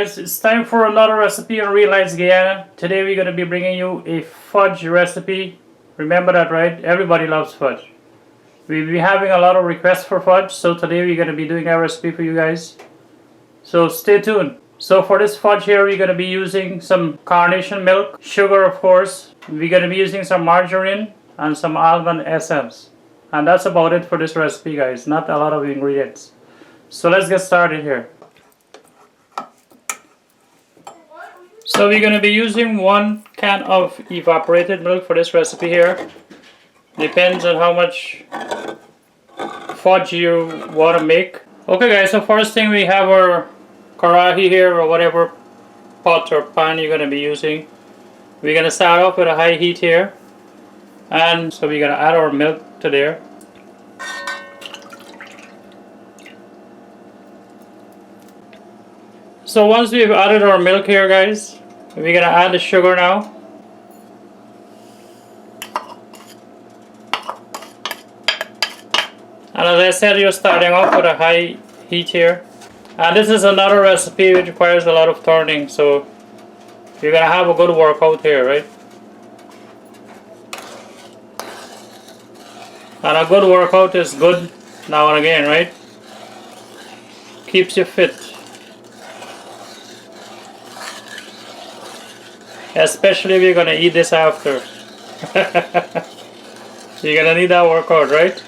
guys, it's time for another recipe on Realize Guyana. Today we're going to be bringing you a fudge recipe. Remember that, right? Everybody loves fudge. We'll be having a lot of requests for fudge, so today we're going to be doing our recipe for you guys. So stay tuned. So for this fudge here, we're going to be using some carnation milk, sugar of course. We're going to be using some margarine and some almond essence. And that's about it for this recipe, guys. Not a lot of ingredients. So let's get started here. So we're going to be using 1 can of evaporated milk for this recipe here. Depends on how much fudge you want to make. Okay guys, so first thing we have our karahi here, or whatever pot or pan you're going to be using. We're going to start off with a high heat here. And so we're going to add our milk to there. So once we've added our milk here, guys, we're going to add the sugar now. And as I said, you're starting off with a high heat here. And this is another recipe which requires a lot of turning, so you're going to have a good workout here, right? And a good workout is good now and again, right? Keeps you fit. Especially if you're going to eat this after. You're going to need that workout, right?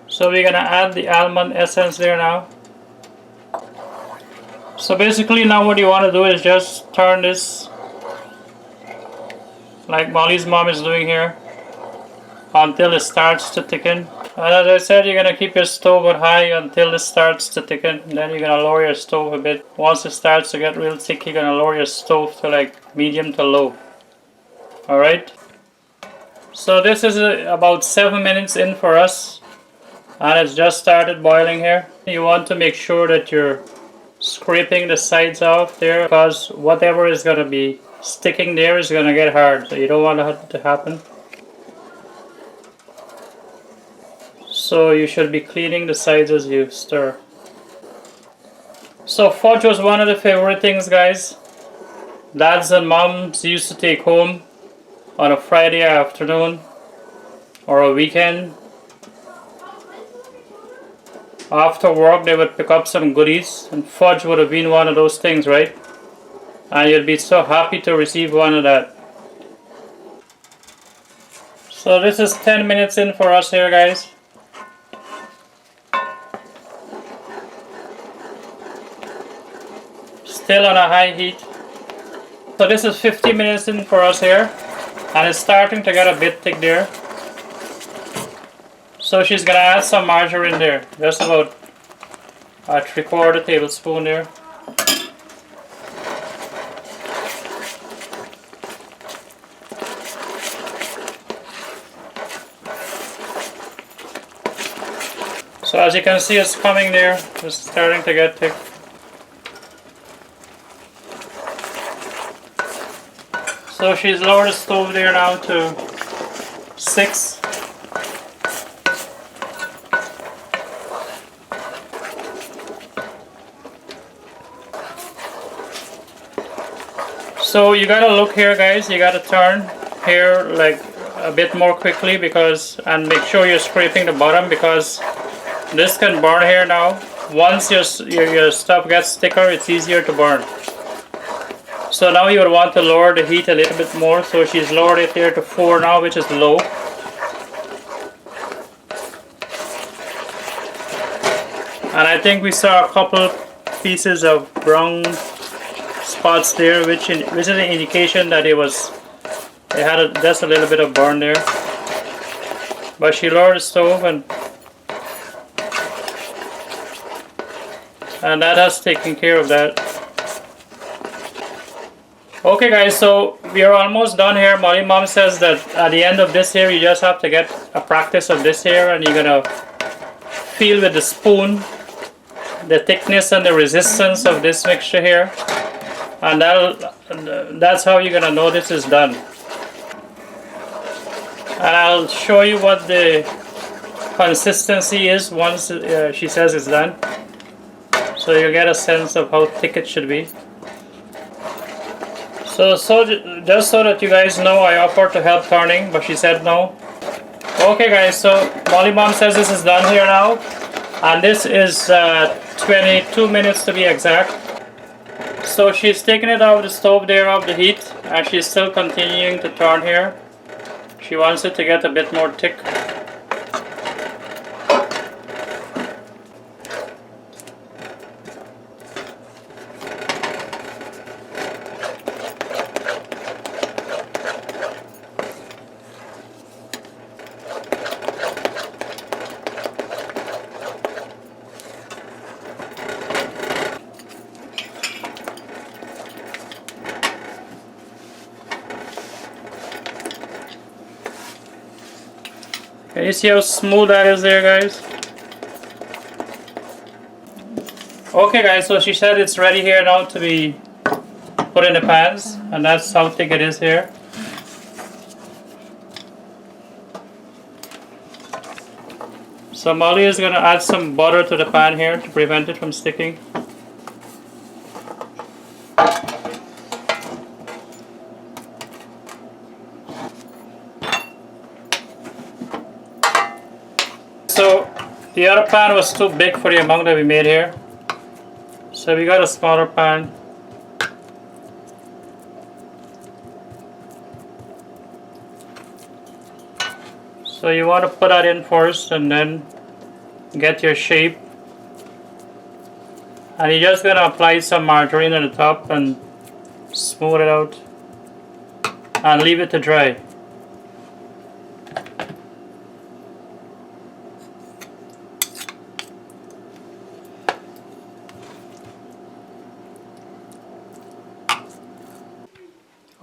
So we're going to add the almond essence there now. So basically now what you want to do is just turn this like Molly's mom is doing here until it starts to thicken. And as I said, you're going to keep your stove on high until it starts to thicken. Then you're going to lower your stove a bit. Once it starts to get real thick, you're going to lower your stove to like medium to low. Alright. So this is about 7 minutes in for us. And it's just started boiling here. You want to make sure that you're scraping the sides off there, because whatever is going to be sticking there is going to get hard. So you don't want that to happen. So you should be cleaning the sides as you stir. So fudge was one of the favorite things, guys. Dads and moms used to take home on a Friday afternoon or a weekend. After work they would pick up some goodies, and fudge would have been one of those things, right? And you'd be so happy to receive one of that. So this is 10 minutes in for us here, guys. Still on a high heat. So this is 50 minutes in for us here, and it's starting to get a bit thick there. So she's gonna add some margarine there, just about a 3/4 tablespoon there. So as you can see, it's coming there, it's starting to get thick. So she's lowered the stove there now to 6. So you gotta look here, guys, you gotta turn here like a bit more quickly, and make sure you're scraping the bottom, because this can burn here now. Once your stuff gets thicker, it's easier to burn. So now you would want to lower the heat a little bit more. So she's lowered it here to 4 now, which is low. And I think we saw a couple pieces of brown spots there, which is an indication that it had just a little bit of burn there. But she lowered the stove, and that has taken care of that. Okay guys, so we are almost done here. Molly mom says that at the end of this here, you just have to get a practice of this here, and you're gonna feel with the spoon the thickness and the resistance of this mixture here, and that's how you're gonna know this is done. And I'll show you what the consistency is once she says it's done. So you get a sense of how thick it should be. So just so that you guys know, I offered to help turning, but she said no. Okay guys, so Molly Mom says this is done here now. And this is 22 minutes to be exact. So she's taking it out of the stove there off the heat, and she's still continuing to turn here. She wants it to get a bit more thick. Can you see how smooth that is there, guys? Okay guys, so she said it's ready here now to be put in the pans, and that's how thick it is here. So Molly is going to add some butter to the pan here to prevent it from sticking. So the other pan was too big for the amount that we made here, so we got a smaller pan. So you want to put that in first and then get your shape, and you're just going to apply some margarine on the top and smooth it out and leave it to dry.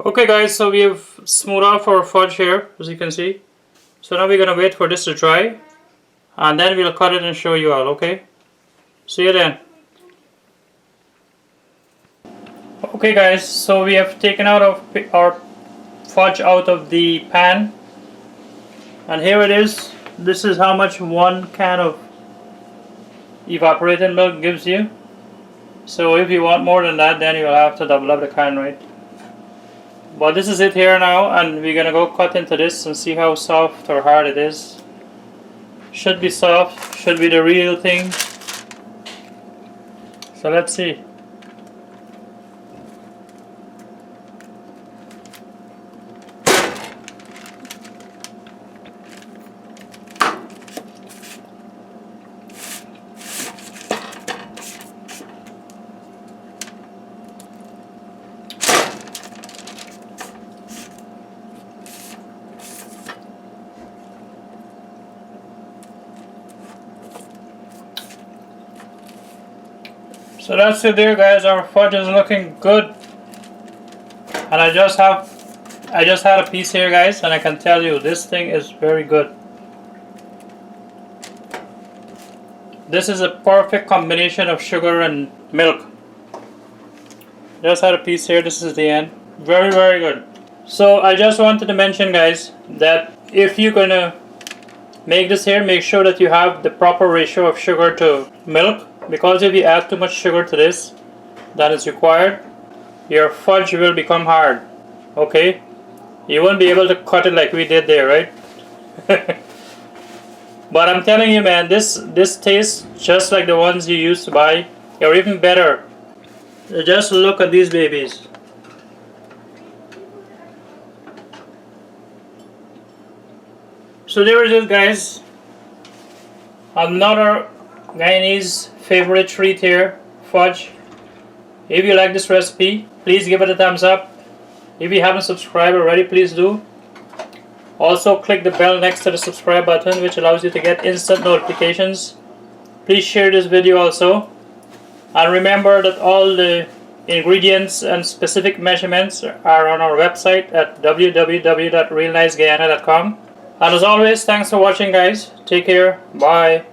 Okay guys, so we have smoothed off our fudge here, as you can see. So now we're going to wait for this to dry, and then we'll cut it and show you all, okay? See you then. Okay guys, so we have taken out our fudge out of the pan, and here it is. This is how much 1 can of evaporated milk gives you. So if you want more than that, then you'll have to double up the can, right? But this is it here now, and we're gonna go cut into this and see how soft or hard it is. Should be soft, should be the real thing. So let's see. So that's it there guys, our fudge is looking good. And I just had a piece here guys, and I can tell you this thing is very good. This is a perfect combination of sugar and milk. Just had a piece here, this is the end. Very, very good. So I just wanted to mention guys that if you're gonna make this here, make sure that you have the proper ratio of sugar to milk. Because if you add too much sugar to this than is required, your fudge will become hard. Okay? You won't be able to cut it like we did there, right? But I'm telling you man, this tastes just like the ones you used to buy, or even better. Just look at these babies. So there it is guys. Another Guyanese favorite treat here, fudge. If you like this recipe, please give it a thumbs up. If you haven't subscribed already, please do. Also click the bell next to the subscribe button, which allows you to get instant notifications. Please share this video also. And remember that all the ingredients and specific measurements are on our website at www.realniceguyana.com. And as always, thanks for watching guys. Take care. Bye.